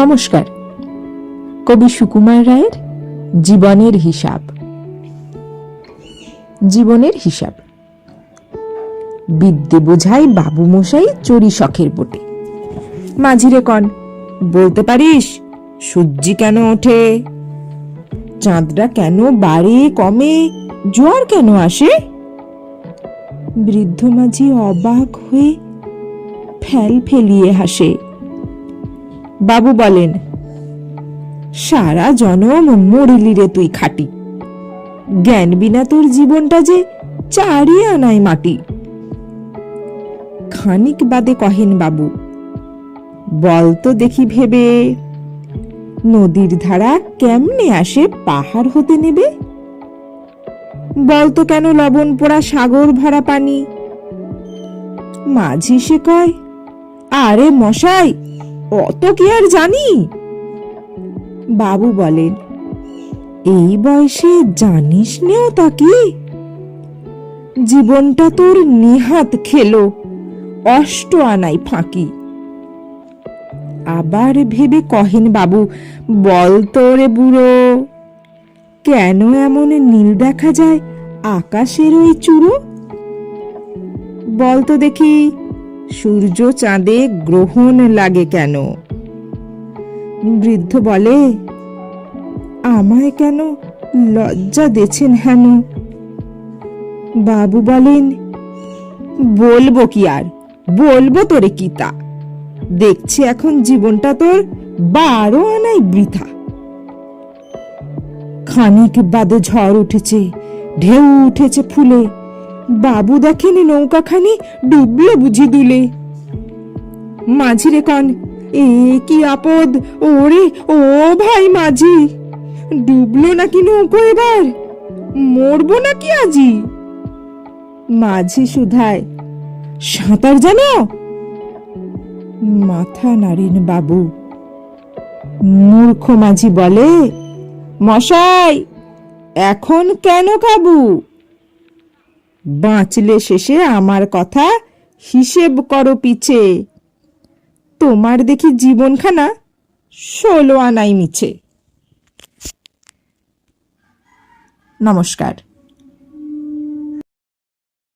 নমস্কার। কবি সুকুমার রায়ের জীবনের হিসাব। জীবনের হিসাব। বিদ্যে বোঝাই বাবু মশাই চড়ি শখের বটে। মাঝিরে কন, বলতে পারিস সূর্যি কেন ওঠে? চাঁদটা কেন বাড়ে কমে? জোয়ার কেন আসে? বৃদ্ধ মাঝি অবাক হয়ে ফেল ফেলিয়ে হাসে। বাবু বলেন, সারা জনম মরিলি রে তুই খাটি, জ্ঞান বিনা তোর জীবনটা যে চারি আনাই মাটি। খানিক বাদে কহেন বাবু, বলতো দেখি ভেবে, নদীর ধারা কেমনে আসে পাহাড় হতে নেবে? বলতো কেন লবণ পোড়া সাগর ভরা পানি? মাঝি সে কয়, আরে মশাই অত কি আর জানি? বাবু বলেন, এই বয়সে জানিস নেও তা কি? জীবনটা তোর নিহাত খেলো, অষ্ট আনাই ফাঁকি। আবার ভেবে কহেন বাবু, বলতো রে বুড়ো, কেন এমন নীল দেখা যায় আকাশের ওই চূড়ো? বলতো দেখি সূর্য চাঁদে গ্রহণ লাগে কেন? বৃদ্ধ বলে, আমায় কেন লজ্জা দেছেন হেন? বাবু বলেন, বলবো কি আর, বলবো তোরে কি তা, দেখছি এখন জীবনটা তোর 12 আনাই বৃথা। খানিক বাদে ঝড় উঠেছে, ঢেউ উঠেছে ফুলে, বাবু দেখেনি নৌকাখানি ডুবলো বুঝি দুলে। মাঝিরে কন, এ কি আপদ ওরে, ও ভাই মাঝি, ডুবলো নাকি নৌকো এবার, মরবো নাকি আজি? মাঝি শুধায়, সাঁতার জানো? মাথা নাড়েন বাবু। মূর্খ মাঝি বলে, মশাই এখন কেন কাবু? বাঁচলে শেষে আমার কথা হিসেব করো পিছে, তোমার দেখি জীবনখানা 16 আনাই মিছে। নমস্কার।